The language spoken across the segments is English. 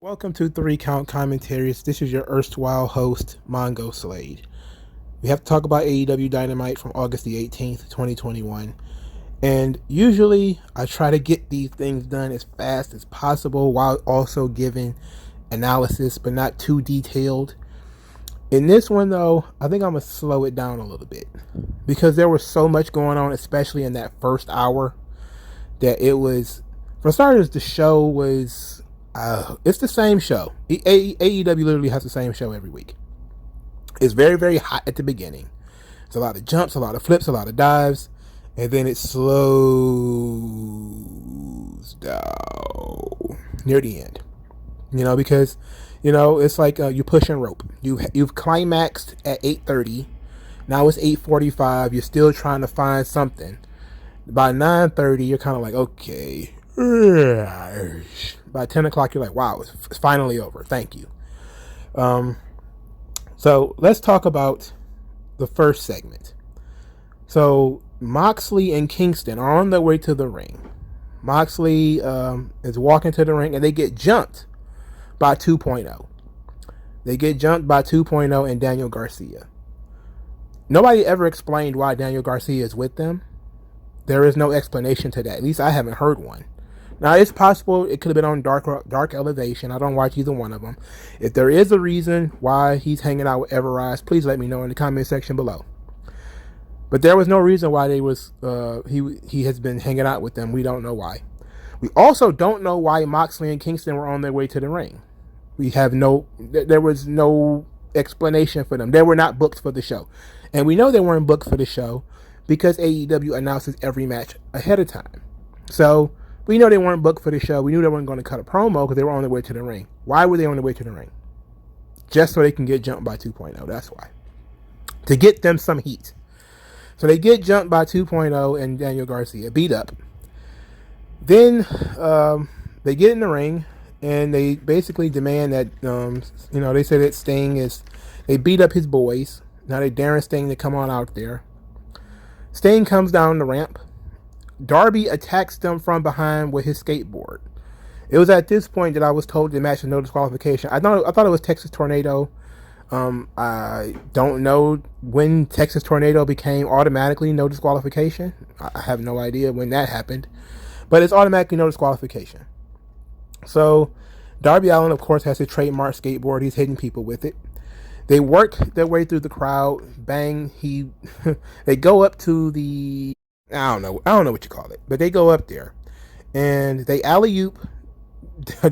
Welcome to 3 Count Commentaries. This is your erstwhile host, MagMongoSlade. We have to talk about AEW Dynamite from August the 18th, 2021. And usually I try to get these things done as fast as possible while also giving analysis, but not too detailed. In this one, though, I think I'm going to slow it down a little bit because there was so much going on, especially in that first hour, that it was, for starters, the show was... it's the same show. AEW literally has the same show every week. It's very, very hot at the beginning. It's a lot of jumps, a lot of flips, a lot of dives, and then it slows down near the end. Because it's like you pushing rope. You've climaxed at 8:30. Now it's 8:45. You're still trying to find something. By 9:30, you're kind of like, okay. By 10 o'clock, you're like, wow, it's finally over. Thank you. So let's talk about the first segment. So Moxley and Kingston are on their way to the ring. Moxley is walking to the ring, and they get jumped by 2.0. They get jumped by 2.0 and Daniel Garcia. Nobody ever explained why Daniel Garcia is with them. There is no explanation to that. At least I haven't heard one. Now, it's possible it could have been on Dark Elevation. I don't watch either one of them. If there is a reason why he's hanging out with Everrise, please let me know in the comment section below. But there was no reason why he has been hanging out with them. We don't know why. We also don't know why Moxley and Kingston were on their way to the ring. There was no explanation for them. They were not booked for the show. And we know they weren't booked for the show because AEW announces every match ahead of time. So we know they weren't booked for the show. We knew they weren't going to cut a promo because they were on their way to the ring. Why were they on their way to the ring? Just so they can get jumped by 2.0. That's why. To get them some heat. So they get jumped by 2.0 and Daniel Garcia beat up. Then they get in the ring and they basically demand that, they say that Sting they beat up his boys. Now they daring Sting to come on out there. Sting comes down the ramp. Darby attacks them from behind with his skateboard. It was at this point that I was told the match was no disqualification. I thought it was Texas Tornado. I don't know when Texas Tornado became automatically no disqualification. I have no idea when that happened. But it's automatically no disqualification. So Darby Allin, of course, has his trademark skateboard. He's hitting people with it. They work their way through the crowd. Bang. They go up to the... I don't know what you call it, but they go up there and they alley-oop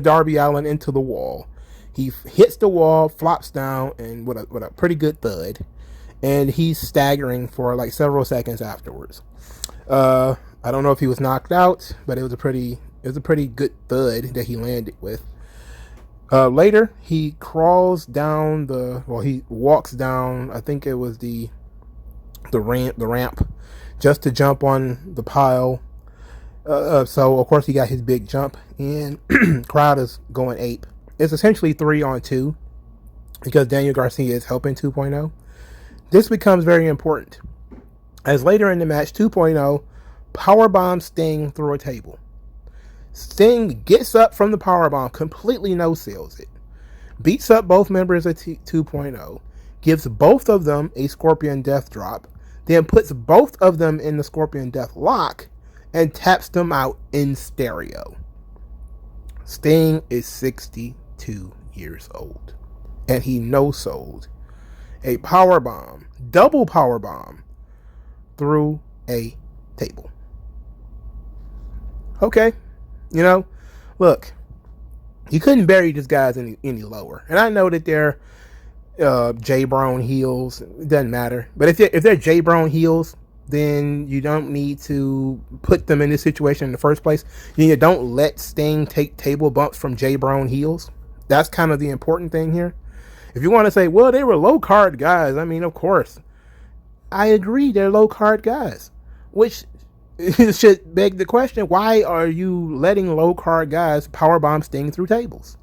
Darby Allin into the wall. He hits the wall, flops down, and with a pretty good thud, and he's staggering for like several seconds afterwards. I don't know if he was knocked out, but it was a pretty good thud that he landed with. Later, he crawls down he walks down. I think it was the ramp. Just to jump on the pile. So, of course, he got his big jump. And crowd is going ape. It's essentially 3-on-2. Because Daniel Garcia is helping 2.0. This becomes very important. As later in the match, 2.0 powerbombs Sting through a table. Sting gets up from the powerbomb, completely no-sells it. Beats up both members of 2.0. Gives both of them a Scorpion Death Drop. Then puts both of them in the Scorpion Death Lock and taps them out in stereo. Sting is 62 years old. And he no-sold a double powerbomb, through a table. Okay. Look, you couldn't bury these guys any lower. And I know that they're J Brown heels. It doesn't matter. But if they're J Brown heels, then you don't need to put them in this situation in the first place. You don't let Sting take table bumps from J Brown heels. That's kind of the important thing here. If you want to say, well, they were low card guys, I mean, of course, I agree, they're low card guys, which should beg the question: why are you letting low card guys powerbomb Sting through tables?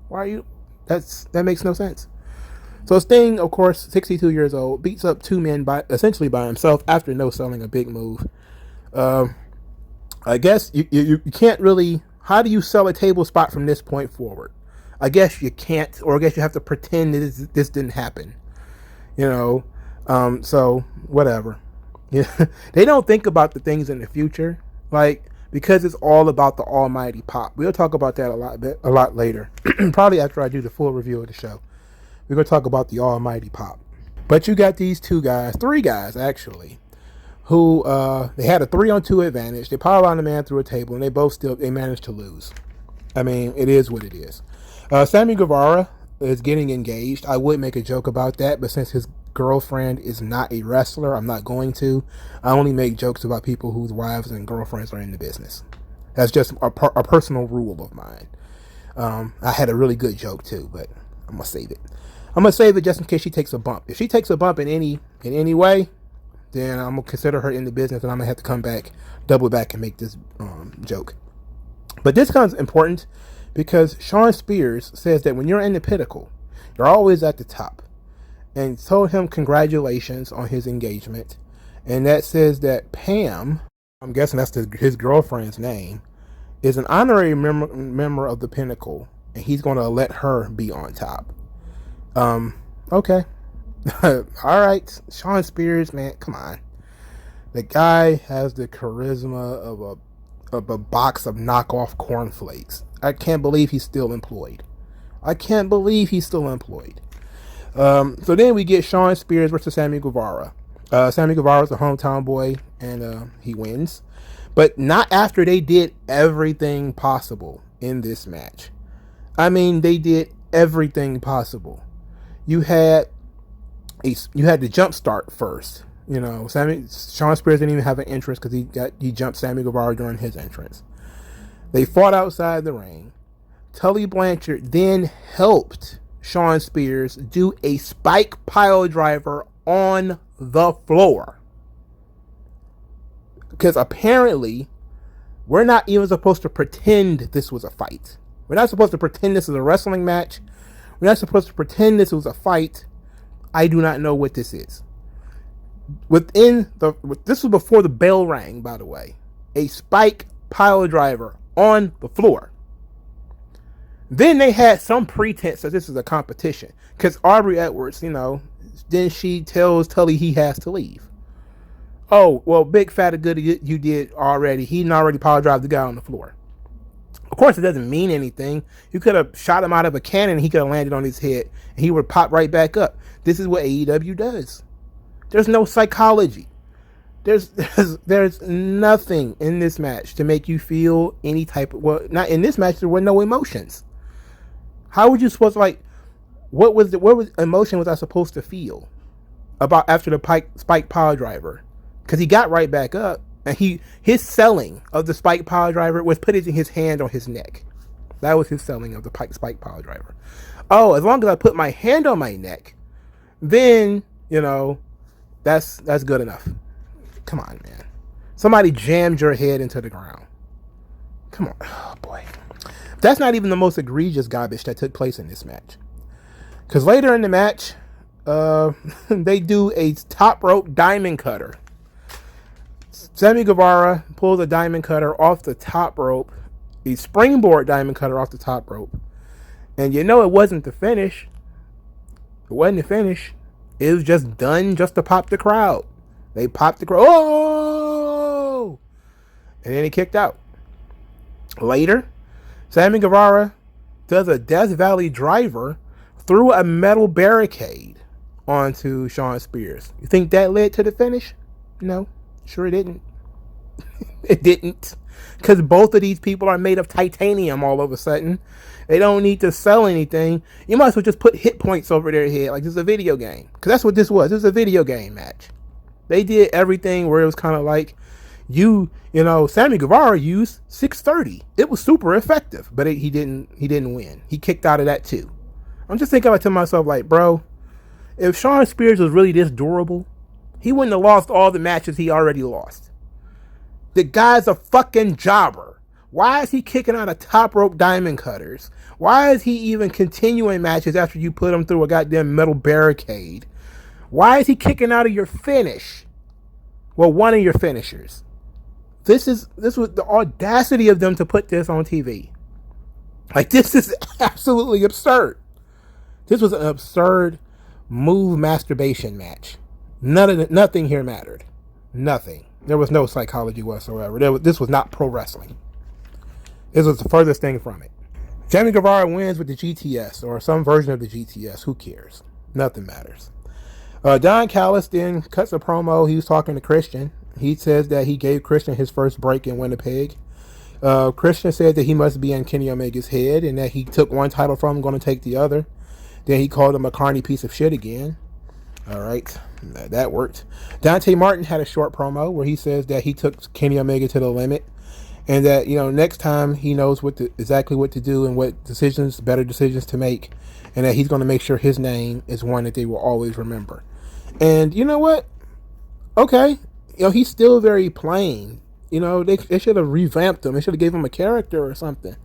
Why are you? That makes no sense. So Sting, of course, 62 years old, beats up two men essentially by himself after no-selling a big move. I guess you can't really... How do you sell a table spot from this point forward? I guess you can't, or I guess you have to pretend that this didn't happen. So whatever. Yeah, they don't think about the things in the future, like, because it's all about the almighty pop. We'll talk about that a lot later, probably after I do the full review of the show. We're gonna talk about the almighty pop. But you got these three guys actually, who they had a 3-on-2 advantage. They powerbomb the man through a table, and they managed to lose. I mean, it is what it is. Sami Guevara is getting engaged. I would make a joke about that, but since his girlfriend is not a wrestler, I'm not going to. I only make jokes about people whose wives and girlfriends are in the business. That's just a personal rule of mine. I had a really good joke too, but I'm gonna save it. I'm gonna save it just in case she takes a bump. If she takes a bump in any way, then I'm gonna consider her in the business, and I'm gonna have to come back, double back, and make this joke. But this comes important because Shawn Spears says that when you're in the pinnacle, you're always at the top, and told him congratulations on his engagement. And that says that Pam, I'm guessing that's his girlfriend's name, is an honorary member of the pinnacle, and he's going to let her be on top. Okay. All right, Shawn Spears, man, come on. The guy has the charisma of a box of knockoff cornflakes. I can't believe he's still employed. So then we get Shawn Spears versus Sami Guevara. Sami Guevara is a hometown boy, and he wins. But not after they did everything possible in this match. I mean, they did everything possible. You had the jump start first. Shawn Spears didn't even have an entrance because he jumped Sami Guevara during his entrance. They fought outside the ring. Tully Blanchard then helped Shawn Spears do a spike pile driver on the floor. Because apparently, we're not even supposed to pretend this was a fight. We're not supposed to pretend this is a wrestling match. We're not supposed to pretend this was a fight. I do not know what this is. This was before the bell rang, by the way. A spike pile driver on the floor. Then they had some pretense that this is a competition. Because Aubrey Edwards, then she tells Tully he has to leave. Oh, well, big fat of good you did already. He already power drive the guy on the floor. Of course, it doesn't mean anything. You could have shot him out of a cannon and he could have landed on his head and he would pop right back up. This is what AEW does. There's no psychology. There's nothing in this match to make you feel any type of, well, not in this match, there were no emotions. How would you supposed to, what emotion was I supposed to feel about after the spike power driver? Because he got right back up, and his selling of the spike power driver was putting his hand on his neck. That was his selling of the spike power driver. Oh, as long as I put my hand on my neck, then that's good enough. Come on, man. Somebody jammed your head into the ground. Come on. Oh, boy. That's not even the most egregious garbage that took place in this match. Because later in the match, they do a top rope diamond cutter. Sami Guevara pulls a diamond cutter off the top rope. A springboard diamond cutter off the top rope. And it wasn't the finish. It wasn't the finish. It was just done just to pop the crowd. They popped the crowd. Oh! And then he kicked out. Later, Sami Guevara does a Death Valley driver through a metal barricade onto Shawn Spears. You think that led to the finish? No, sure it didn't. It didn't. Because both of these people are made of titanium all of a sudden. They don't need to sell anything. You might as well just put hit points over their head like this is a video game. Because that's what this was. This was a video game match. They did everything where it was kind of like Sami Guevara used 630. It was super effective, but he didn't win. He kicked out of that too. I'm just thinking to myself, bro, if Shawn Spears was really this durable, he wouldn't have lost all the matches he already lost. The guy's a fucking jobber. Why is he kicking out of top rope diamond cutters? Why is he even continuing matches after you put him through a goddamn metal barricade? Why is he kicking out of your finish? Well, one of your finishers. This was the audacity of them to put this on TV. Like, this is absolutely absurd. This was an absurd move masturbation match. Nothing here mattered. Nothing. There was no psychology whatsoever. This was not pro wrestling. This was the furthest thing from it. Sammy Guevara wins with the GTS or some version of the GTS. Who cares? Nothing matters. Don Callis then cuts a promo. He was talking to Christian. He says that he gave Christian his first break in Winnipeg. Christian said that he must be in Kenny Omega's head and that he took one title from him, going to take the other. Then he called him a carny piece of shit again. All right, that worked. Dante Martin had a short promo where he says that he took Kenny Omega to the limit, and that, you know, next time he knows exactly what to do and what better decisions to make, and that he's going to make sure his name is one that they will always remember. And you know what? Okay, you know, he's still very plain. You know, they should have revamped him. They should have gave him a character or something.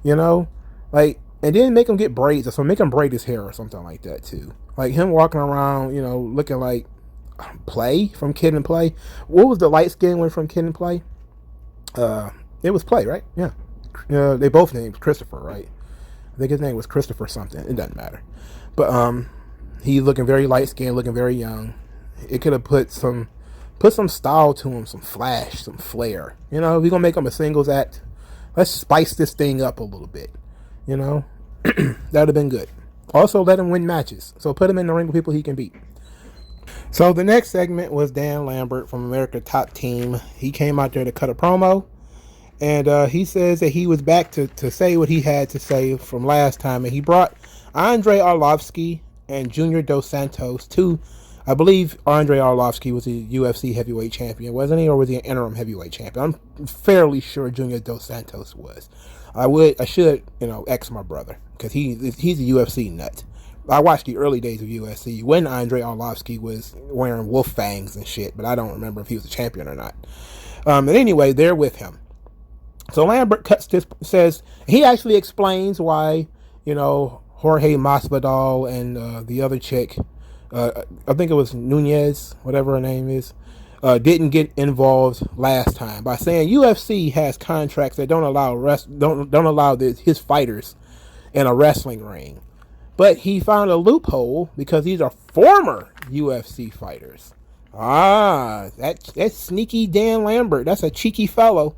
You know, like, and then make him get braids, or so make him braid his hair or something like that too. Like him walking around, you know, looking like Play from Kid and Play. What was the light skin one from Kid and Play? It was Play, right? Yeah. They both named Christopher, right? I think his name was Christopher something. It doesn't matter. But he looking very light skinned, looking very young. It could have put some style to him, some flash, some flair. You know, if we're gonna make him a singles act, let's spice this thing up a little bit. You know, that'd have been good. Also, let him win matches. So put him in the ring with people he can beat. So the next segment was Dan Lambert from America Top Team. He came out there to cut a promo. And he says that he was back to say what he had to say from last time. And he brought Andre Arlovsky and Junior Dos Santos to, I believe Andre Arlovsky was a UFC heavyweight champion, wasn't he? Or was he an interim heavyweight champion? I'm fairly sure Junior Dos Santos was. I should, you know, X my brother, because he's a UFC nut. I watched the early days of UFC when Andre Arlovsky was wearing wolf fangs and shit, but I don't remember if he was a champion or not. But anyway, they're with him. So Lambert says, he actually explains why, you know, Jorge Masvidal and the other chick, I think it was Nunez, whatever her name is, didn't get involved last time by saying UFC has contracts that don't allow his fighters in a wrestling ring. But he found a loophole because these are former UFC fighters. That's sneaky Dan Lambert. That's a cheeky fellow.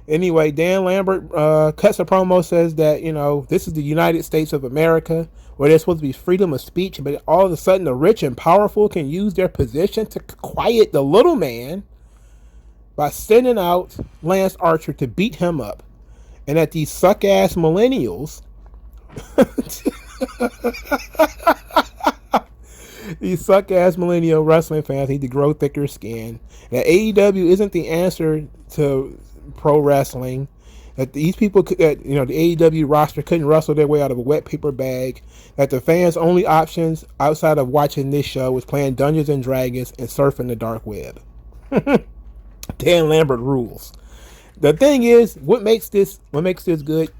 Anyway, Dan Lambert cuts a promo, says that, you know, this is the United States of America, where there's supposed to be freedom of speech, but all of a sudden the rich and powerful can use their position to quiet the little man by sending out Lance Archer to beat him up. And that these suck-ass millennials these suck-ass millennial wrestling fans need to grow thicker skin. That AEW isn't the answer to pro wrestling. That these people, that, you know, the AEW roster couldn't wrestle their way out of a wet paper bag. That the fans' only options outside of watching this show was playing Dungeons and Dragons and surfing the dark web. Dan Lambert rules. The thing is, what makes this good?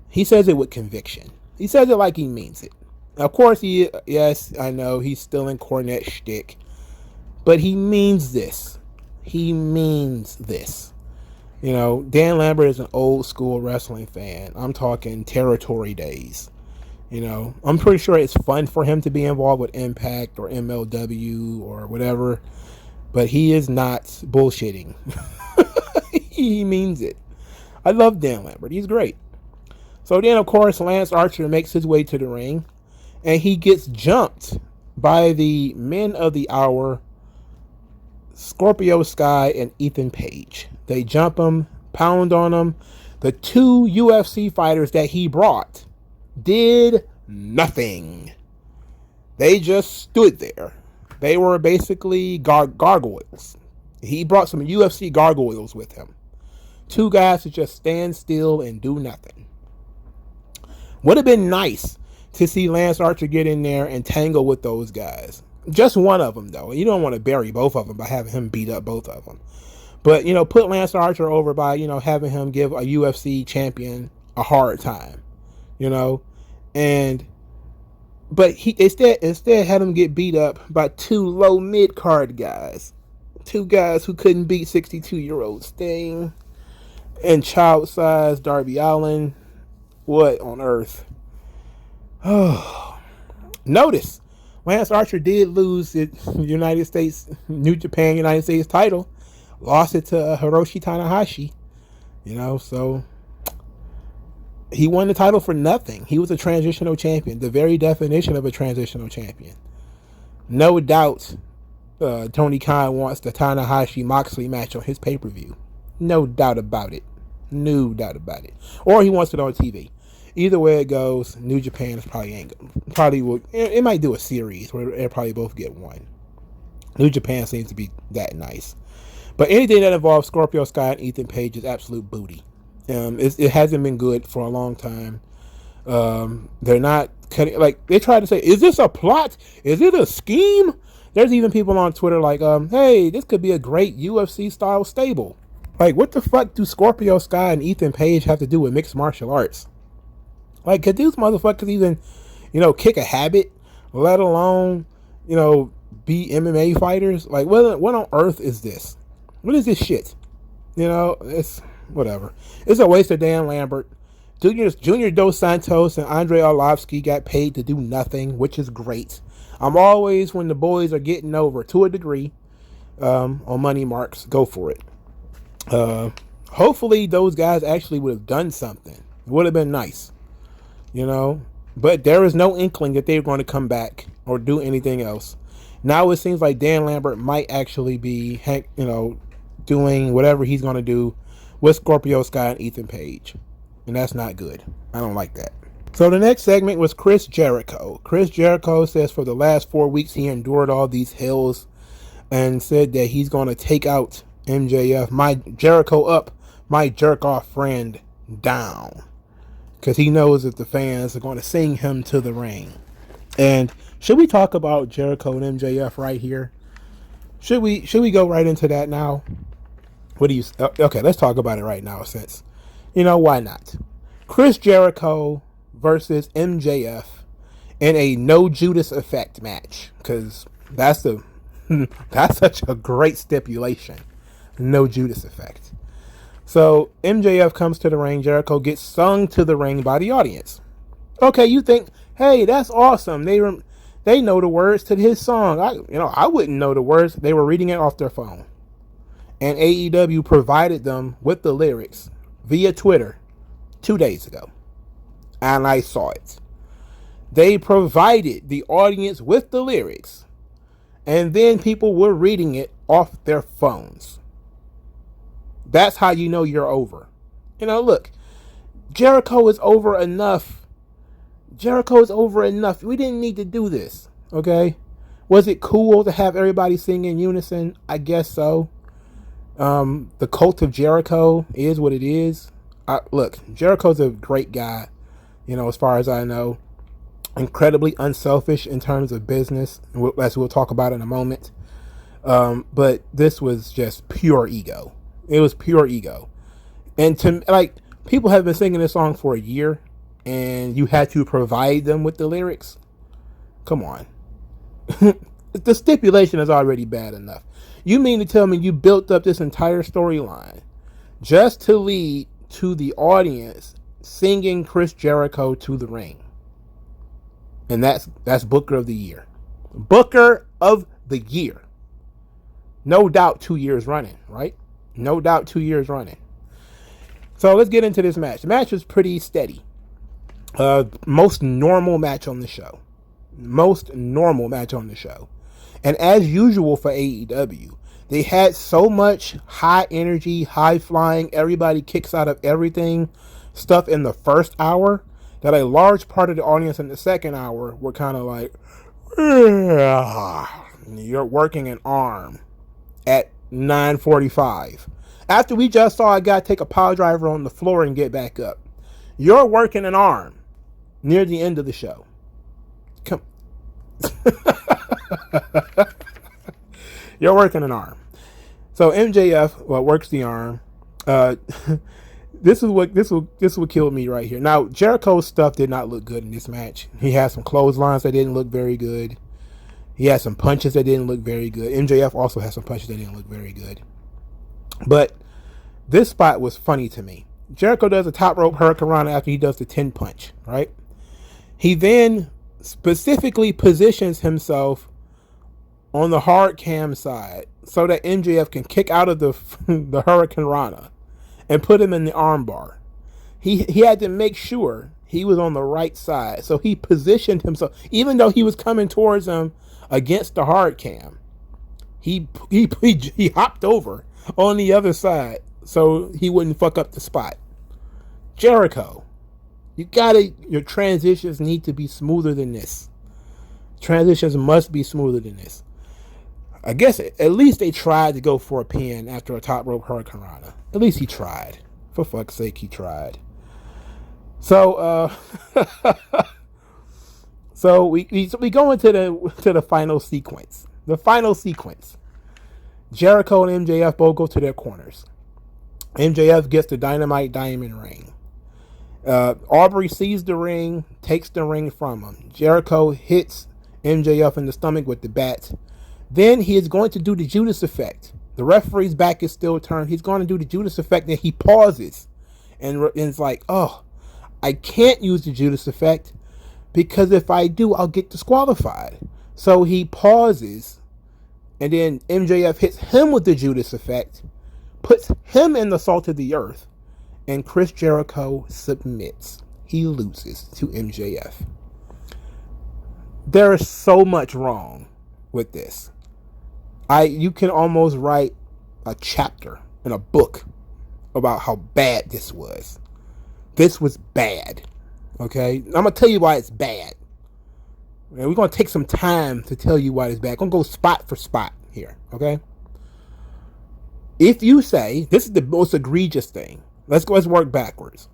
He says it with conviction. He says it like he means it. Of course, yes, I know he's still in Cornette shtick, but he means this. He means this. You know, Dan Lambert is an old school wrestling fan. I'm talking territory days. You know, I'm pretty sure it's fun for him to be involved with Impact or MLW or whatever, but he is not bullshitting. He means it. I love Dan Lambert. He's great. So then, of course, Lance Archer makes his way to the ring, and he gets jumped by the men of the hour, Scorpio Sky and Ethan Page. They jump him, pound on him. The two UFC fighters that he brought did nothing. They just stood there. They were basically gargoyles. He brought some UFC gargoyles with him. Two guys to just stand still and do nothing. Would have been nice to see Lance Archer get in there and tangle with those guys. Just one of them, though. You don't want to bury both of them by having him beat up both of them. But, you know, put Lance Archer over by, you know, having him give a UFC champion a hard time. You know? But he instead had him get beat up by two low mid-card guys. Two guys who couldn't beat 62-year-old Sting and child-sized Darby Allin. What on earth? Oh, notice Lance Archer did lose the United States, New Japan United States title. Lost it to Hiroshi Tanahashi. So he won the title for nothing. He was a transitional champion, the very definition of a transitional champion. No doubt Tony Khan wants the Tanahashi-Moxley match on his pay-per-view. No doubt about it. No doubt about it. Or he wants it on TV. Either way it goes, New Japan is probably will. It might do a series where they'll probably both get one. New Japan seems to be that nice. But anything that involves Scorpio Sky and Ethan Page is absolute booty. It hasn't been good for a long time. They're not cutting, like, they try to say, is this a plot? Is it a scheme? There's even people on Twitter like, hey, this could be a great UFC style stable. Like, what the fuck do Scorpio Sky and Ethan Page have to do with mixed martial arts? Like, could these motherfuckers even, kick a habit, let alone, be MMA fighters? Like, what on earth is this? What is this shit? It's whatever. It's a waste of Dan Lambert. Junior Dos Santos and Andre Arlovsky got paid to do nothing, which is great. I'm always, when the boys are getting over to a degree on money marks, go for it. Hopefully those guys actually would have done something. It would have been nice, but there is no inkling that they're going to come back or do anything else. Now it seems like Dan Lambert might actually be, doing whatever he's going to do with Scorpio Sky and Ethan Page. And that's not good. I don't like that. So the next segment was Chris Jericho. Chris Jericho says for the last 4 weeks he endured all these hills and said that he's going to take out MJF, my Jericho up, my jerk off friend down. Because he knows that the fans are going to sing him to the ring. And should we talk about Jericho and MJF right here? Should we go right into that now? What do you... Okay, let's talk about it right now since... why not? Chris Jericho versus MJF in a no Judas effect match. Because that's such a great stipulation. No Judas effect. So MJF comes to the ring. Jericho gets sung to the ring by the audience. Okay, you think, hey, that's awesome. They know the words to his song. I wouldn't know the words. They were reading it off their phone. And AEW provided them with the lyrics via Twitter 2 days ago. And I saw it. They provided the audience with the lyrics. And then people were reading it off their phones. That's how you know you're over. Look, Jericho is over enough. Jericho is over enough. We didn't need to do this, okay? Was it cool to have everybody sing in unison? I guess so. The cult of Jericho is what it is. Look, Jericho's a great guy, as far as I know. Incredibly unselfish in terms of business, as we'll talk about in a moment. But this was just pure ego. It was pure ego. And people have been singing this song for a year, and you had to provide them with the lyrics. Come on. The stipulation is already bad enough. You mean to tell me you built up this entire storyline just to lead to the audience singing Chris Jericho to the ring? And that's Booker of the Year. Booker of the Year. No doubt 2 years running, right? No doubt 2 years running. So let's get into this match. The match was pretty steady. Most normal match on the show. Most normal match on the show. And as usual for AEW, they had so much high energy, high flying, everybody kicks out of everything stuff in the first hour that a large part of the audience in the second hour were kind of like, you're working an arm at 9:45. After we just saw a guy take a pile driver on the floor and get back up. You're working an arm near the end of the show. Come. You're working an arm. So MJF, works the arm. This is what killed me right here. Now, Jericho's stuff did not look good in this match. He had some clotheslines that didn't look very good. He had some punches that didn't look very good. MJF also had some punches that didn't look very good. But this spot was funny to me. Jericho does a top rope hurricanrana after he does the 10 punch, right? He then specifically positions himself on the hard cam side so that MJF can kick out of the hurricanrana and put him in the armbar. He had to make sure he was on the right side, so he positioned himself, even though he was coming towards him against the hard cam. He hopped over on the other side so he wouldn't fuck up the spot. Jericho, your transitions need to be smoother than this. Transitions must be smoother than this. I guess at least they tried to go for a pin after a top rope hurricanrana. At least he tried. For fuck's sake, he tried. So, so we go into the final sequence. The final sequence. Jericho and MJF both go to their corners. MJF gets the Dynamite Diamond ring. Aubrey sees the ring, takes the ring from him. Jericho hits MJF in the stomach with the bat. Then he is going to do the Judas effect. The referee's back is still turned. He's going to do the Judas effect, and he pauses. And it's like, oh, I can't use the Judas effect because if I do, I'll get disqualified. So he pauses, and then MJF hits him with the Judas effect, puts him in the salt of the earth, and Chris Jericho submits. He loses to MJF. There is so much wrong with this. You can almost write a chapter in a book about how bad this was. This was bad. Okay? I'm going to tell you why it's bad. And we're going to take some time to tell you why it's bad. I'm going to go spot for spot here. Okay? If you say, this is the most egregious thing. Let's work backwards.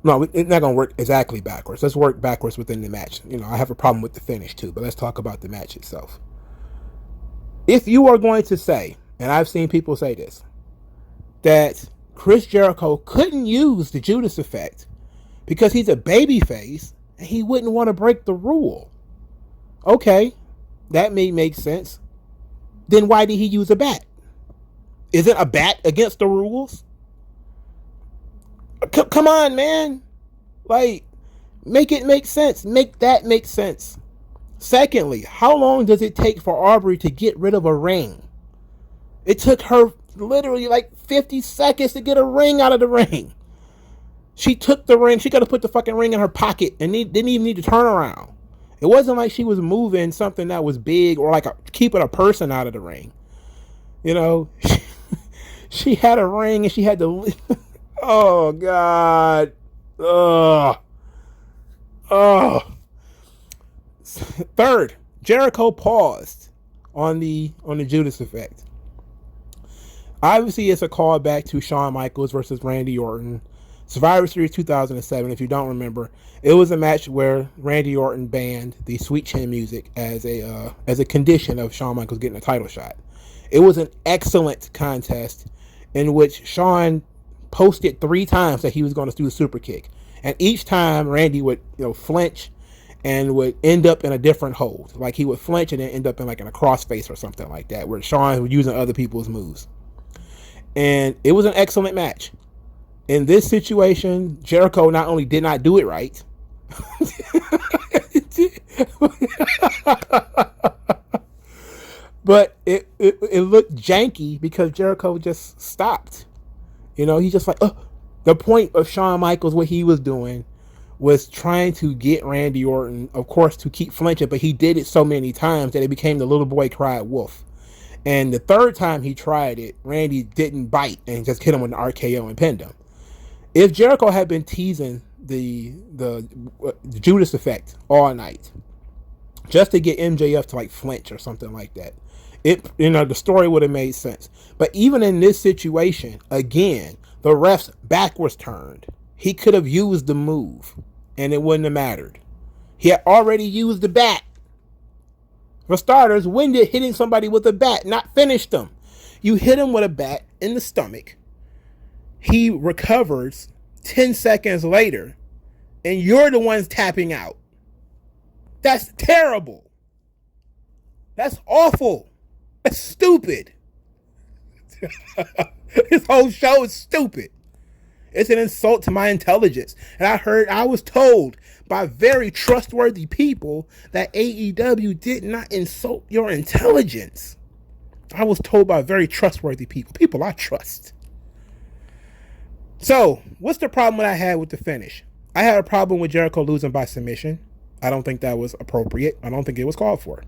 No, it's not going to work exactly backwards. Let's work backwards within the match. I have a problem with the finish too, but let's talk about the match itself. If you are going to say, and I've seen people say this, that Chris Jericho couldn't use the Judas effect because he's a babyface and he wouldn't want to break the rule. Okay, that may make sense. Then why did he use a bat? Isn't a bat against the rules? Come on, man. Like, make it make sense. Make that make sense. Secondly, how long does it take for Aubrey to get rid of a ring? It took her literally like 50 seconds to get a ring out of the ring. She took the ring. She could have put the fucking ring in her pocket and didn't even need to turn around. It wasn't like she was moving something that was big or like keeping a person out of the ring. She had a ring and she had to... Oh, God. Oh. Third, Jericho paused on the Judas effect. Obviously, it's a callback to Shawn Michaels versus Randy Orton. Survivor Series 2007, if you don't remember. It was a match where Randy Orton banned the Sweet Chin music as a condition of Shawn Michaels getting a title shot. It was an excellent contest in which Shawn posted 3 times that he was going to do a super kick. And each time Randy would flinch and would end up in a different hold. Like he would flinch and then end up in a crossface or something like that, where Shawn was using other people's moves. And it was an excellent match. In this situation, Jericho not only did not do it right, but it looked janky because Jericho just stopped. He's just like, the point of Shawn Michaels, what he was doing was trying to get Randy Orton, of course, to keep flinching, but he did it so many times that it became the little boy cried wolf. And the third time he tried it, Randy didn't bite and just hit him with an RKO and pinned him. If Jericho had been teasing the Judas effect all night, just to get MJF to flinch or something like that, the story would have made sense. But even in this situation, again, the ref's back was turned. He could have used the move, and it wouldn't have mattered. He had already used the bat. For starters, when did hitting somebody with a bat not finish them? You hit him with a bat in the stomach. He recovers 10 seconds later, and you're the ones tapping out. That's terrible. That's awful. That's stupid. This whole show is stupid. It's an insult to my intelligence. And I was told by very trustworthy people that AEW did not insult your intelligence. I was told by very trustworthy people I trust. So, what's the problem that I had with the finish? I had a problem with Jericho losing by submission. I don't think that was appropriate. I don't think it was called for.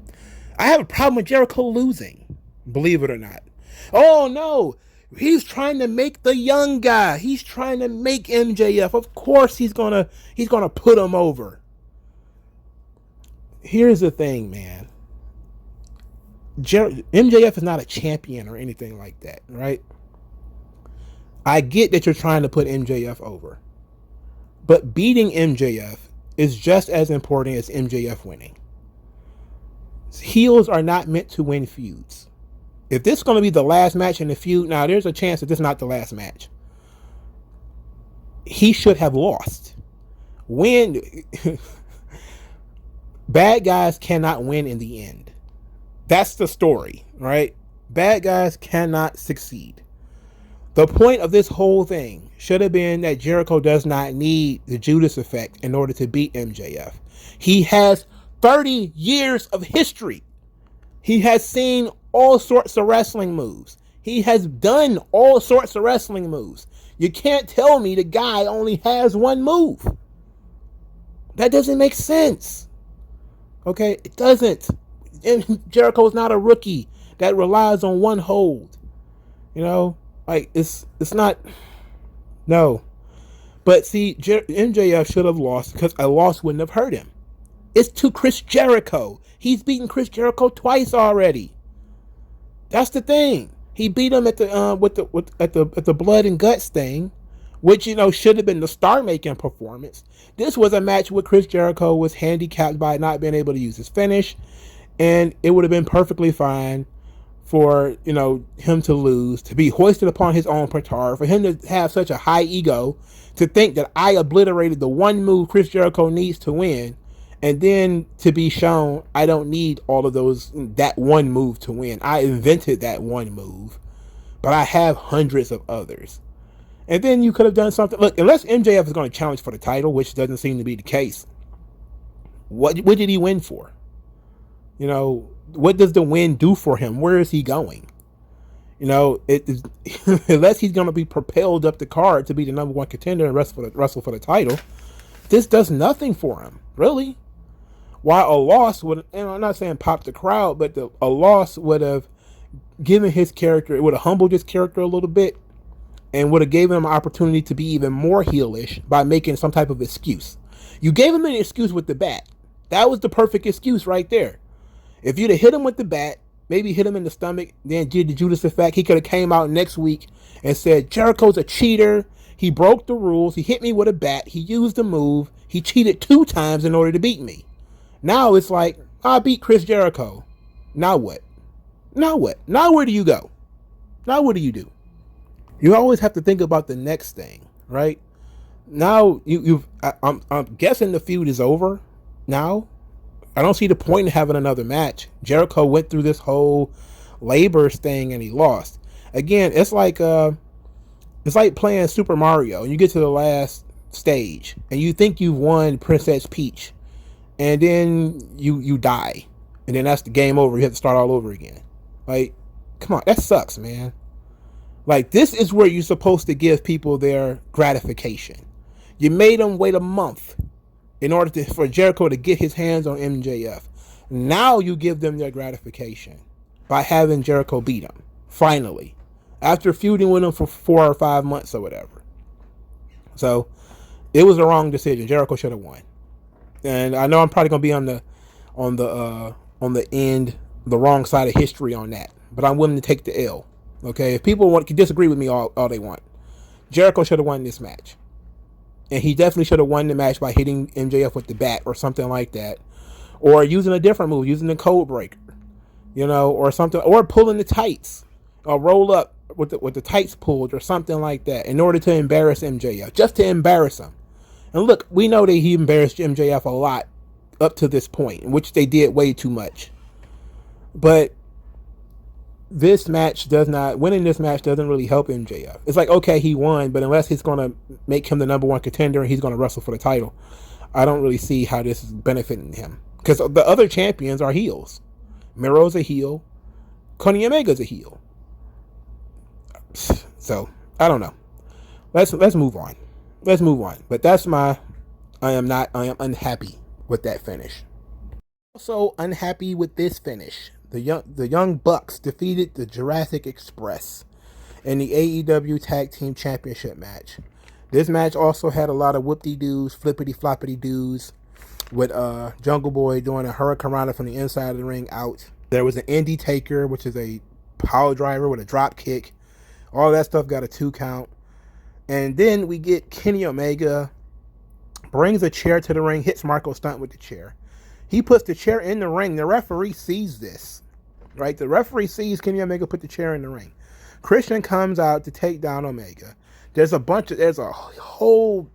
I have a problem with Jericho losing, believe it or not. Oh no, he's trying to make the young guy. He's trying to make MJF. Of course he's gonna put him over. Here's the thing, man. MJF is not a champion or anything like that, right? I get that you're trying to put MJF over. But beating MJF is just as important as MJF winning. Heels are not meant to win feuds. If this is going to be the last match in the feud, now there's a chance that this is not the last match. He should have lost. Bad guys cannot win in the end. That's the story, right? Bad guys cannot succeed. The point of this whole thing should have been that Jericho does not need the Judas effect in order to beat MJF. He has 30 years of history. He has seen all sorts of wrestling moves. He has done all sorts of wrestling moves. You can't tell me the guy only has one move. That doesn't make sense. Okay, it doesn't. And Jericho is not a rookie that relies on one hold. You know, like it's not. No, but see, MJF should have lost because a loss wouldn't have hurt him. It's to Chris Jericho. He's beaten Chris Jericho twice already. That's the thing. He beat him at the at the blood and guts thing, which should have been the star-making performance. This was a match where Chris Jericho was handicapped by not being able to use his finish, and it would have been perfectly fine for him to lose, to be hoisted upon his own petard, for him to have such a high ego to think that I obliterated the one move Chris Jericho needs to win, and then to be shown I don't need all of that one move to win. I invented that one move, but I have hundreds of others. And then you could have done something. Look, unless MJF is going to challenge for the title, which doesn't seem to be the case, what did he win for? What does the win do for him? Where is he going? It is, unless he's going to be propelled up the card to be the number one contender and wrestle for the title, this does nothing for him, really. While a loss would, and I'm not saying pop the crowd, but a loss would have given his character, it would have humbled his character a little bit, and would have given him an opportunity to be even more heelish by making some type of excuse. You gave him an excuse with the bat. That was the perfect excuse right there. If you'd have hit him with the bat, maybe hit him in the stomach, then did the Judas effect, he could have came out next week and said, Jericho's a cheater. He broke the rules. He hit me with a bat. He used a move. He cheated 2 times in order to beat me. Now it's like, I beat Chris Jericho. Now what? Now what? Now where do you go? Now what do you do? You always have to think about the next thing, right? Now I'm guessing the feud is over now. I don't see the point in having another match. Jericho went through this whole labors thing and he lost. Again, it's like playing Super Mario and you get to the last stage and you think you've won Princess Peach, and then you die, and then that's the game over. You have to start all over again. Like, come on, that sucks, man. Like, this is where you're supposed to give people their gratification. You made them wait a month in order for Jericho to get his hands on MJF. Now you give them their gratification by having Jericho beat him, finally, after feuding with him for 4 or 5 months or whatever. So it was the wrong decision. Jericho should have won. And I know I'm probably gonna be on the wrong side of history on that, but I'm willing to take the L. Okay, if people can disagree with me all they want, Jericho should have won this match. And he definitely should have won the match by hitting MJF with the bat or something like that. Or using a different move, using the code breaker. Or something. Or pulling the tights. Or roll up with the tights pulled or something like that in order to embarrass MJF. Just to embarrass him. And look, we know that he embarrassed MJF a lot up to this point, in which they did way too much. But winning this match doesn't really help MJF. It's like, okay, he won, but unless he's going to make him the number one contender and he's going to wrestle for the title, I don't really see how this is benefiting him. Because the other champions are heels. Miro's a heel. Kenny Omega's a heel. So, I don't know. Let's move on. Let's move on. But I am unhappy with that finish. Also unhappy with this finish. The Young Bucks defeated the Jurassic Express in the AEW Tag Team Championship match. This match also had a lot of whoop-de-doos, flippity-floppity-doos, with Jungle Boy doing a hurricanrana from the inside of the ring out. There was an Indie Taker, which is a power driver with a drop kick. All that stuff got a 2 count. And then we get Kenny Omega, brings a chair to the ring, hits Marco Stunt with the chair. He puts the chair in the ring. The referee sees this, right? The referee sees Kenny Omega put the chair in the ring. Christian comes out to take down Omega. There's a whole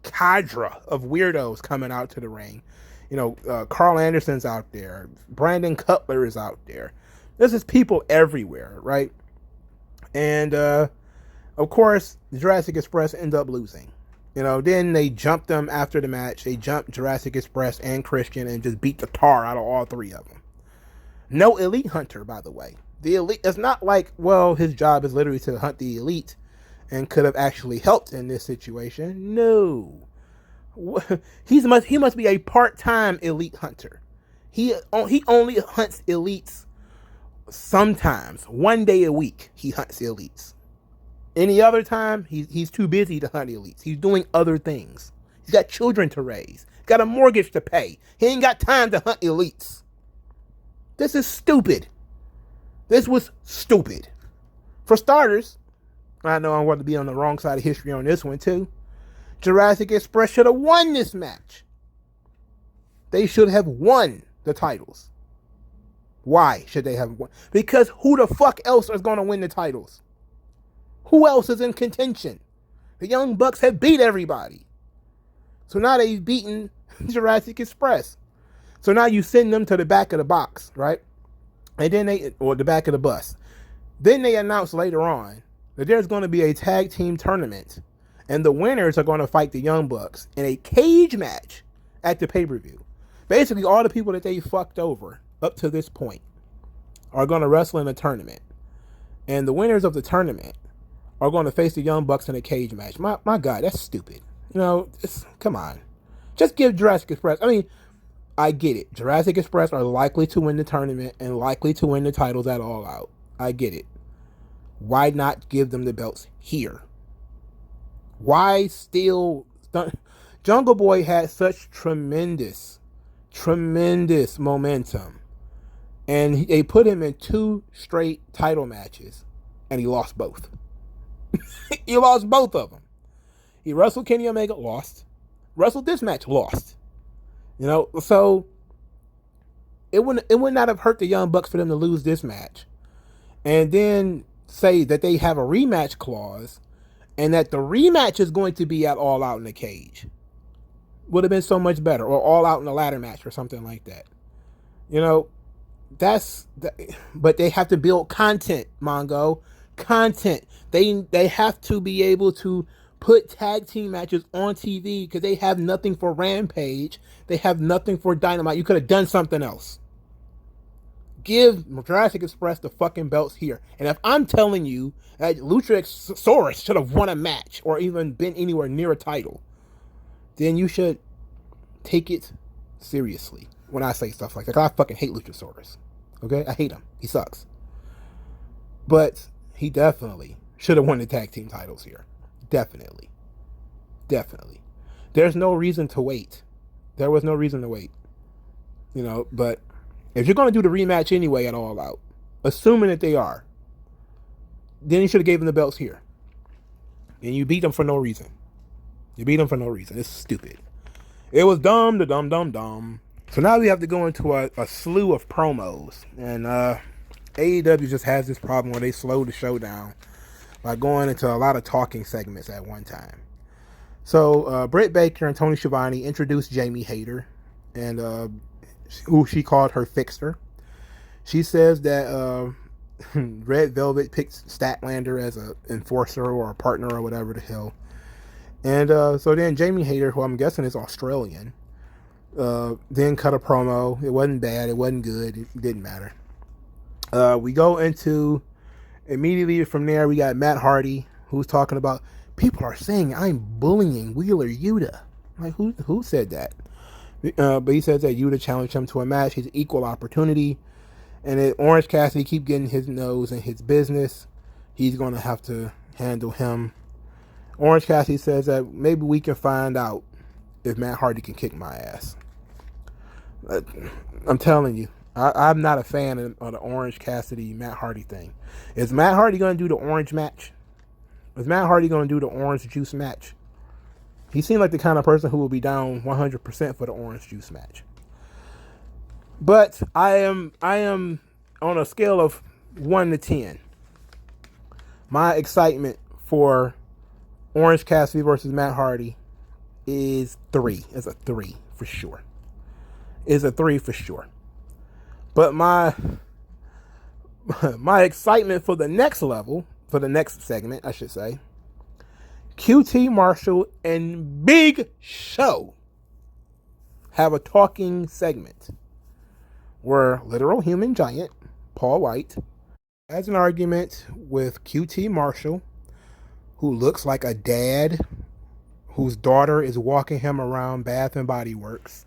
cadre of weirdos coming out to the ring. You know, Carl Anderson's out there. Brandon Cutler is out there. There's just people everywhere, right? And, of course, the Jurassic Express end up losing. You know, then they jumped them after the match. They jumped Jurassic Express and Christian and just beat the tar out of all 3 of them. No Elite Hunter, by the way. The Elite, it's not like, well, his job is literally to hunt the Elite and could have actually helped in this situation. No. He must be a part-time Elite Hunter. He only hunts Elites sometimes. 1 day a week he hunts Elites. Any other time, he's too busy to hunt elites. He's doing other things. He's got children to raise. He's got a mortgage to pay. He ain't got time to hunt elites. This is stupid. This was stupid. For starters, I know I'm going to be on the wrong side of history on this one too. Jurassic Express should have won this match. They should have won the titles. Why should they have won? Because who the fuck else is going to win the titles? Who else is in contention? The Young Bucks have beat everybody. So now they've beaten Jurassic Express. So now you send them to the back of the box, right? And then the back of the bus. Then they announce later on that there's going to be a tag team tournament. And the winners are going to fight the Young Bucks in a cage match at the pay-per-view. Basically, all the people that they fucked over up to this point are going to wrestle in a tournament. And the winners of the tournament are going to face the Young Bucks in a cage match. My God, that's stupid. You know, come on. Just give Jurassic Express. I mean, I get it. Jurassic Express are likely to win the tournament and likely to win the titles at All Out. I get it. Why not give them the belts here? Why still... Jungle Boy had such tremendous momentum. And they put him in 2 straight title matches. And he lost both. He lost both of them. He wrestled Kenny Omega, lost. Wrestled this match, lost. You know, so it would not have hurt the Young Bucks for them to lose this match. And then say that they have a rematch clause and that the rematch is going to be at All Out in the cage. Would have been so much better. Or All Out in the ladder match or something like that. You know, but they have to build content, Mongo. Content. They have to be able to put tag team matches on TV because they have nothing for Rampage. They have nothing for Dynamite. You could have done something else. Give Jurassic Express the fucking belts here. And if I'm telling you that Luchasaurus should have won a match or even been anywhere near a title, then you should take it seriously when I say stuff like that. I fucking hate Luchasaurus. Okay? I hate him. He sucks. But he definitely should have won the tag team titles here. Definitely. There's no reason to wait. There was no reason to wait. You know, but if you're going to do the rematch anyway at All Out, assuming that they are, then you should have gave them the belts here. And you beat them for no reason. It's stupid. It was dumb. So now we have to go into a slew of promos. And AEW just has this problem where they slow the show down by going into a lot of talking segments at one time. So Britt Baker and Tony Schiavone introduced Jamie Hayter, and who she called her fixer. She says that Red Velvet picks Statlander as an enforcer or a partner or whatever the hell. And so then Jamie Hayter, who I'm guessing is Australian, then cut a promo. It wasn't bad. It wasn't good. It didn't matter. We go into, immediately from there, we got Matt Hardy, who's talking about, people are saying I'm bullying Wheeler Yuta. Like, who said that? But he says that Yuta challenged him to a match. He's equal opportunity. And if Orange Cassidy keep getting his nose in his business, he's going to have to handle him. Orange Cassidy says that maybe we can find out if Matt Hardy can kick my ass. I'm telling you, I'm not a fan of the Orange Cassidy Matt Hardy thing. Is Matt Hardy going to do the orange match? Is Matt Hardy going to do the orange juice match? He seemed like the kind of person who will be down 100% for the orange juice match. But I am on a scale of 1 to 10. My excitement for Orange Cassidy versus Matt Hardy is 3. It's a 3 for sure. It's a 3 for sure. But my excitement for the next level, for the next segment, I should say, QT Marshall and Big Show have a talking segment where literal human giant Paul White has an argument with QT Marshall, who looks like a dad whose daughter is walking him around Bath and Body Works.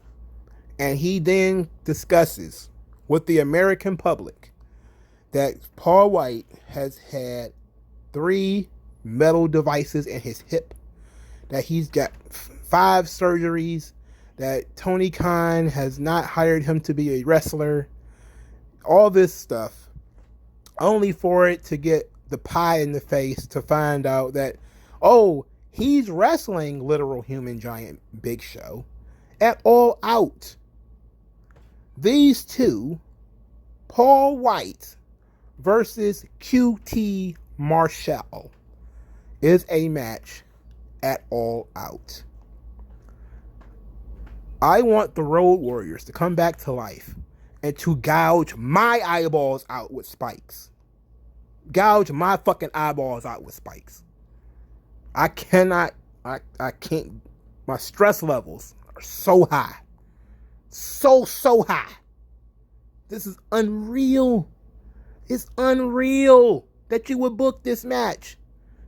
And he then discusses with the American public that Paul White has had 3 metal devices in his hip, that he's got 5 surgeries, that Tony Khan has not hired him to be a wrestler, all this stuff, only for it to get the pie in the face to find out that, oh, he's wrestling literal human giant Big Show at All Out. These two, Paul White versus QT Marshall, is a match at All Out. I want the Road Warriors to come back to life and to gouge my eyeballs out with spikes. Gouge my fucking eyeballs out with spikes. I can't, my stress levels are so high. So high. This is unreal. It's unreal that you would book this match.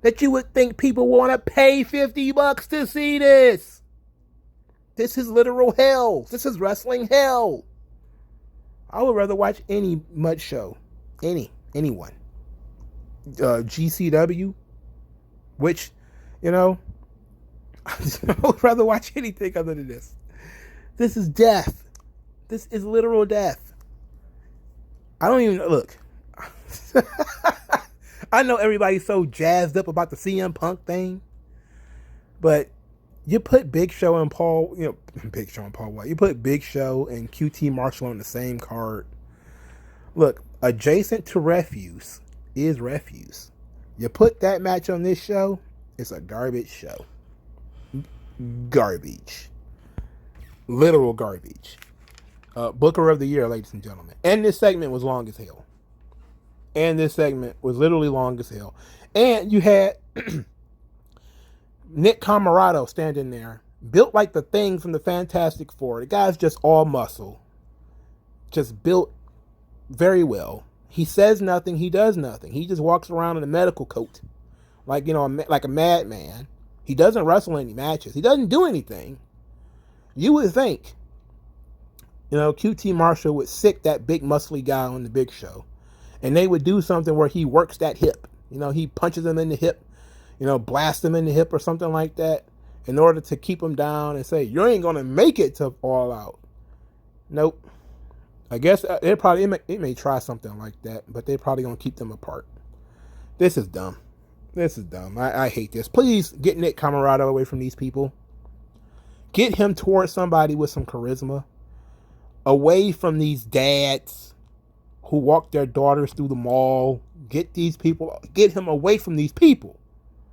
That you would think people want to pay $50 to see this. This is literal hell. This is wrestling hell. I would rather watch any mud show. Anyone. GCW. Which, I would rather watch anything other than this. This is death. This is literal death. I don't even, look. I know everybody's so jazzed up about the CM Punk thing. But you put Big Show and Paul White. You put Big Show and QT Marshall on the same card. Look, adjacent to refuse is refuse. You put that match on this show, it's a garbage show. Garbage. Literal garbage. Booker of the Year, ladies and gentlemen. And this segment was long as hell. And this segment was literally long as hell. And you had Nick Camarado standing there, built like the Thing from the Fantastic Four. The guy's just all muscle. Just built very well. He says nothing. He does nothing. He just walks around in a medical coat. Like, like a madman. He doesn't wrestle any matches. He doesn't do anything. You would think, QT Marshall would sick that big muscly guy on the Big Show. And they would do something where he works that hip. He punches him in the hip. Blast him in the hip or something like that in order to keep him down and say, you ain't going to make it to All Out. Nope. I guess it may try something like that, but they're probably going to keep them apart. This is dumb. This is dumb. I hate this. Please get Nick Camarado away from these people. Get him towards somebody with some charisma. Away from these dads who walk their daughters through the mall. Get him away from these people.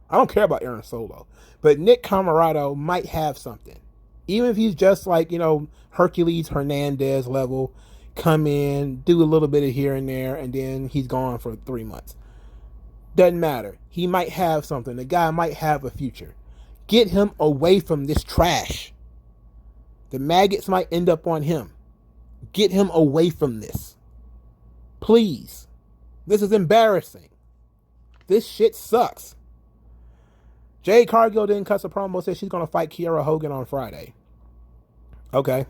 I don't care about Aaron Solo. But Nick Camarado might have something. Even if he's just like, Hercules Hernandez level. come in, do a little bit of here and there, and then he's gone for 3 months. Doesn't matter. He might have something. The guy might have a future. Get him away from this trash. The maggots might end up on him. Get him away from this. Please. This is embarrassing. This shit sucks. Jade Cargill didn't cut a promo, said she's going to fight Kiera Hogan on Friday. Okay.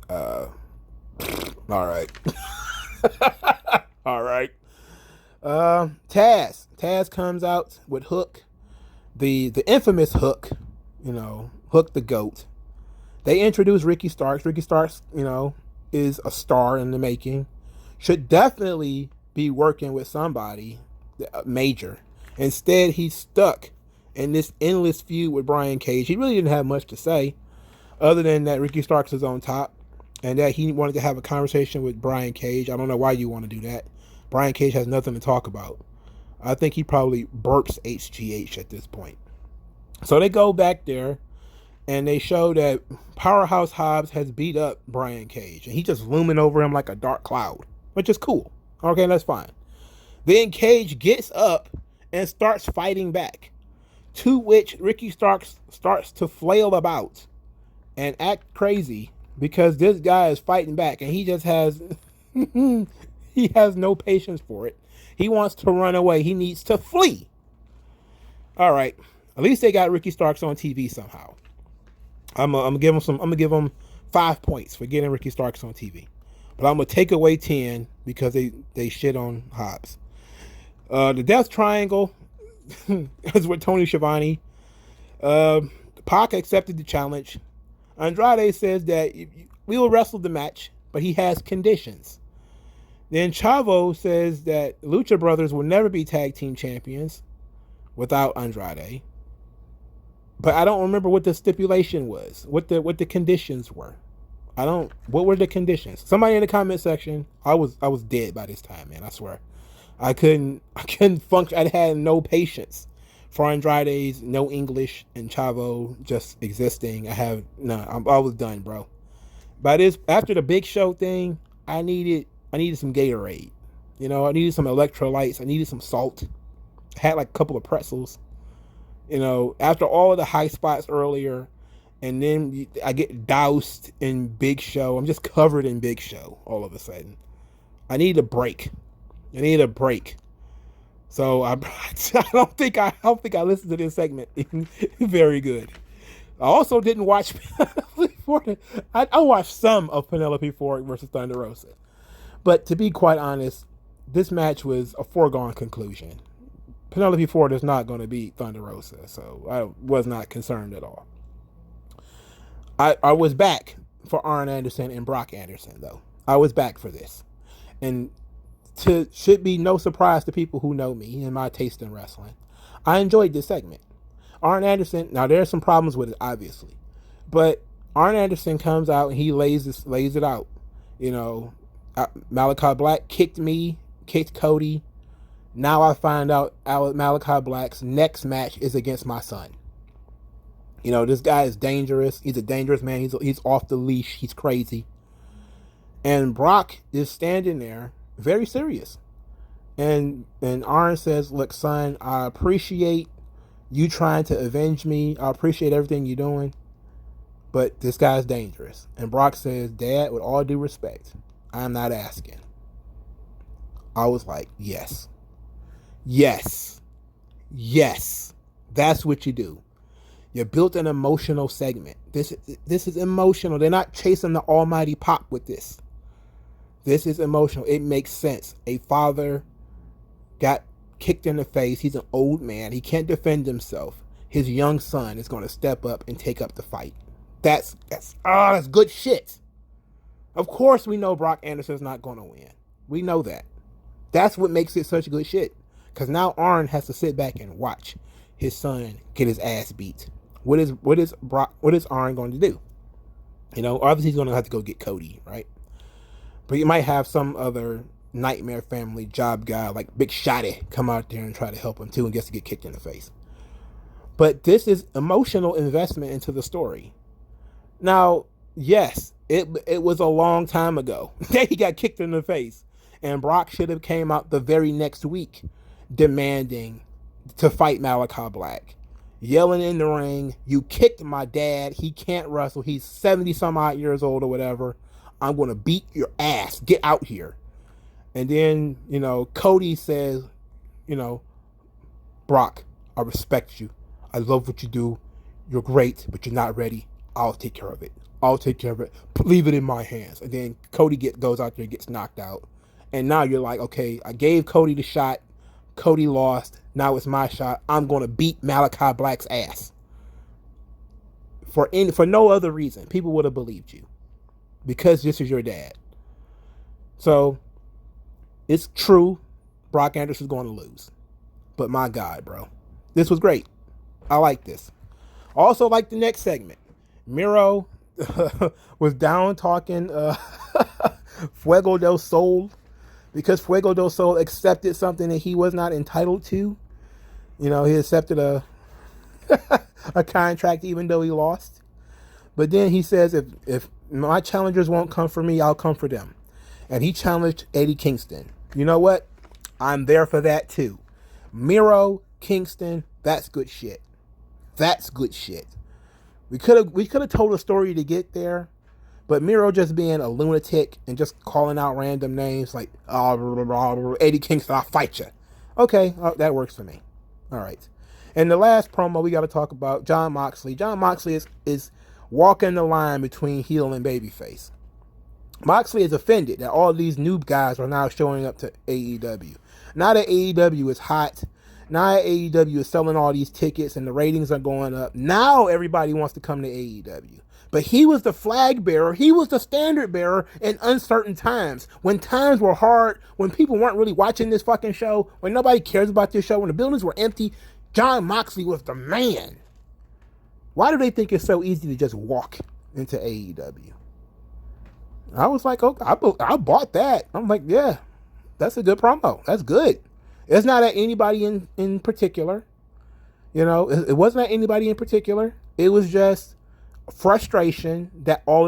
All right. All right. Taz comes out with Hook, the infamous Hook, Hook the GOAT. They introduce Ricky Starks. Ricky Starks, is a star in the making. Should definitely be working with somebody major. Instead, he's stuck in this endless feud with Brian Cage. He really didn't have much to say other than that Ricky Starks is on top and that he wanted to have a conversation with Brian Cage. I don't know why you want to do that. Brian Cage has nothing to talk about. I think he probably burps HGH at this point. So they go back there and they show that Powerhouse Hobbs has beat up Brian Cage and he's just looming over him like a dark cloud, which is cool. Okay, that's fine. Then Cage gets up and starts fighting back, to which Ricky Starks starts to flail about and act crazy because this guy is fighting back and he just has he has no patience for it. He wants to run away. He needs to flee. All right, at least they got Ricky Starks on TV somehow. I'm gonna give him 5 points for getting Ricky Starks on TV, but I'm gonna take away 10 because they shit on Hobbs. The Death Triangle is with Tony Schiavone. Pac accepted the challenge. Andrade says that we will wrestle the match, but he has conditions. Then Chavo says that Lucha Brothers will never be tag team champions without Andrade. But I don't remember what the stipulation was, what the conditions were. What were the conditions? Somebody in the comment section. I was dead by this time, man. I swear. I couldn't function. I had no patience for Andrade's no English and Chavo just existing. I was done, bro. By this, after the Big Show thing, I needed some Gatorade. I needed some electrolytes. I needed some salt. I had like a couple of pretzels. After all of the high spots earlier, and then I get doused in Big Show. I'm just covered in Big Show all of a sudden. I need a break. So I don't think I listened to this segment very good. I also didn't watch Penelope Ford. I watched some of Penelope Ford versus Thunder Rosa. But to be quite honest, this match was a foregone conclusion. Penelope Ford is not going to beat Thunder Rosa, so I was not concerned at all. I was back for Arn Anderson and Brock Anderson, though. I was back for this. And should be no surprise to people who know me and my taste in wrestling. I enjoyed this segment. Arn Anderson, now there's some problems with it, obviously. But Arn Anderson comes out and he lays it out. Malachi Black kicked me, kicked Cody. Now I find out Malachi Black's next match is against my son. This guy is dangerous. He's a dangerous man. He's off the leash. He's crazy. And Brock is standing there very serious. And Arn says, look, son, I appreciate you trying to avenge me. I appreciate everything you're doing. But this guy's dangerous. And Brock says, Dad, with all due respect, I'm not asking. I was like, yes. Yes. Yes. That's what you do. You built an emotional segment. This is emotional. They're not chasing the almighty Pop with this. This is emotional. It makes sense. A father got kicked in the face. He's an old man. He can't defend himself. His young son is going to step up and take up the fight. That's good shit. Of course we know Brock Anderson's not going to win. We know that. That's what makes it such good shit. Because now Arn has to sit back and watch his son get his ass beat. What is Arn going to do? Obviously he's going to have to go get Cody, right? But you might have some other Nightmare Family job guy like Big Shotty come out there and try to help him too and gets to get kicked in the face. But this is emotional investment into the story. Now, yes, It was a long time ago that he got kicked in the face, and Brock should have came out the very next week demanding to fight Malachi Black, yelling in the ring, "You kicked my dad. He can't wrestle. He's 70 some odd years old or whatever. I'm going to beat your ass. Get out here." And then, Cody says, "Brock, I respect you. I love what you do. You're great, but you're not ready. I'll take care of it. I'll take care of it. Leave it in my hands." And then Cody goes out there and gets knocked out. And now you're like, okay, I gave Cody the shot. Cody lost. Now it's my shot. I'm going to beat Malachi Black's ass. For no other reason. People would have believed you. Because this is your dad. So, it's true. Brock Anderson's going to lose. But my God, bro. This was great. I like this. Also like the next segment. Miro was down talking Fuego del Sol, because Fuego del Sol accepted something that he was not entitled to. He accepted a contract even though he lost. But then he says, if my challengers won't come for me, I'll come for them. And he challenged Eddie Kingston. You know what? I'm there for that too. Miro, Kingston, that's good shit. That's good shit. We could have told a story to get there, but Miro just being a lunatic and just calling out random names like Eddie Kingston, I'll fight you. Okay, that works for me. All right. And the last promo we got to talk about, Jon Moxley. Jon Moxley is walking the line between heel and babyface. Moxley is offended that all these noob guys are now showing up to AEW. Now that AEW is hot, now that AEW is selling all these tickets and the ratings are going up, now everybody wants to come to AEW. But he was the flag bearer, he was the standard bearer in uncertain times. When times were hard, when people weren't really watching this fucking show, when nobody cares about this show, when the buildings were empty, Jon Moxley was the man. Why do they think it's so easy to just walk into AEW? I was like, okay, I bought that. I'm like, yeah, that's a good promo. That's good. It's not at anybody in particular. It wasn't at anybody in particular. It was just frustration that all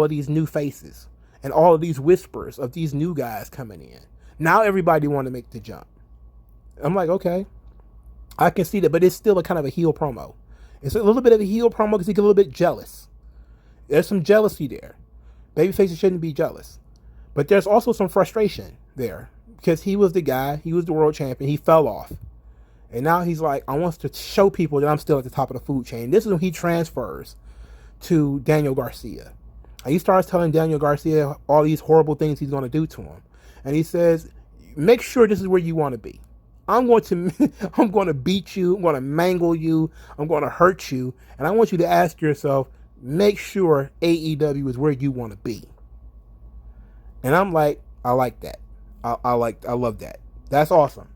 of these new faces and all of these whispers of these new guys coming in. Now everybody want to make the jump. I'm like, okay, I can see that, but it's still a kind of a heel promo. It's a little bit of a heel promo because he get a little bit jealous. There's some jealousy there. Babyfaces shouldn't be jealous. But there's also some frustration there. Because he was the guy, he was the world champion, he fell off. And now he's like, I want to show people that I'm still at the top of the food chain. This is when he transfers to Daniel Garcia. And he starts telling Daniel Garcia all these horrible things he's going to do to him. And he says, make sure this is where you want to be. I'm going to beat you, I'm going to mangle you, I'm going to hurt you. And I want you to ask yourself, make sure AEW is where you want to be. And I'm like, I like that. I love that. That's awesome.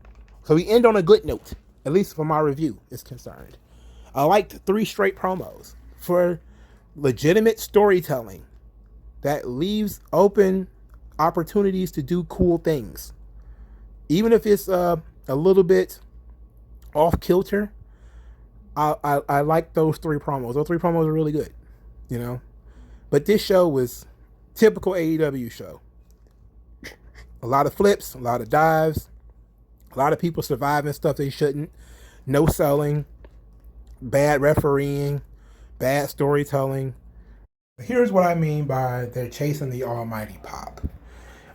So we end on a good note, at least for my review is concerned. I liked 3 straight promos for legitimate storytelling that leaves open opportunities to do cool things. Even if it's a little bit off kilter, I like those 3 promos. Those 3 promos are really good, But this show was typical AEW show. A lot of flips, a lot of dives, a lot of people surviving stuff they shouldn't, no selling, bad refereeing, bad storytelling. Here's what I mean by they're chasing the almighty pop.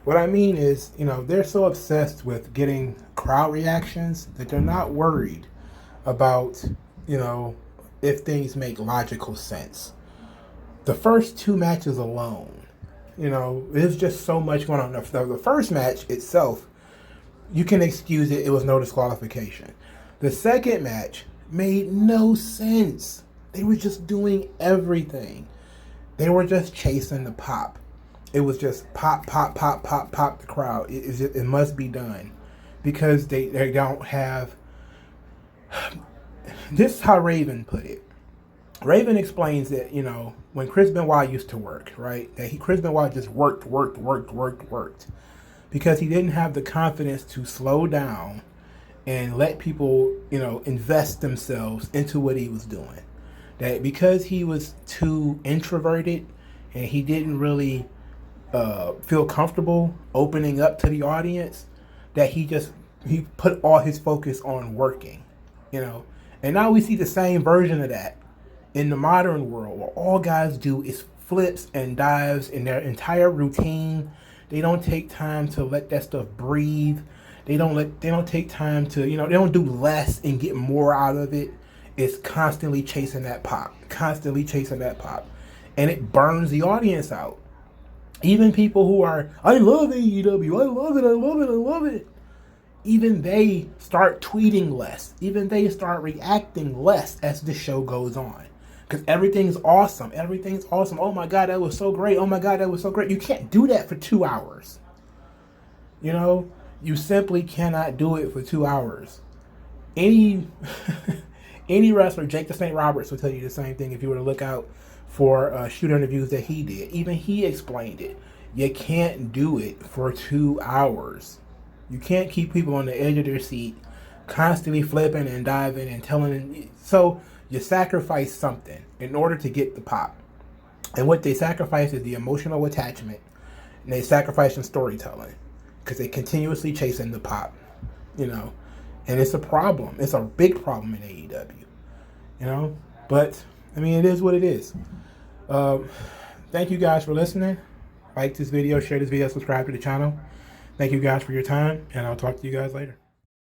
What I mean is, they're so obsessed with getting crowd reactions that they're not worried about, if things make logical sense. The first 2 matches alone, there's just so much going on. The first match itself, you can excuse it. It was no disqualification. The second match made no sense. They were just doing everything. They were just chasing the pop. It was just pop, pop, pop, pop, pop the crowd. It must be done because they don't have... This is how Raven put it. Raven explains that, when Chris Benoit used to work, right? That Chris Benoit just worked. Because he didn't have the confidence to slow down and let people, invest themselves into what he was doing. That because he was too introverted and he didn't really feel comfortable opening up to the audience, that he put all his focus on working, you know. And now we see the same version of that in the modern world, where all guys do is flips and dives in their entire routine. They don't take time to let that stuff breathe. They don't take time to, you know, they don't do less and get more out of it. It's constantly chasing that pop, and it burns the audience out. Even people who are, I love AEW, I love it. Even they start tweeting less. Even they start reacting less as the show goes on. Because everything's awesome. Oh my God, that was so great. Oh my God, that was so great. You can't do that for 2 hours. You know, you simply cannot do it for 2 hours. Any wrestler, Jake the St. Roberts, will tell you the same thing if you were to look out for shoot interviews that he did. Even he explained it. You can't do it for 2 hours. You can't keep people on the edge of their seat, constantly flipping and diving and telling. So you sacrifice something in order to get the pop. And what they sacrifice is the emotional attachment, and they sacrifice in storytelling, because they continuously chasing the pop, you know. And it's a problem. It's a big problem in AEW, you know. But I mean, it is what it is. Thank you guys for listening. Like this video, share this video, subscribe to the channel. Thank you guys for your time, and I'll talk to you guys later.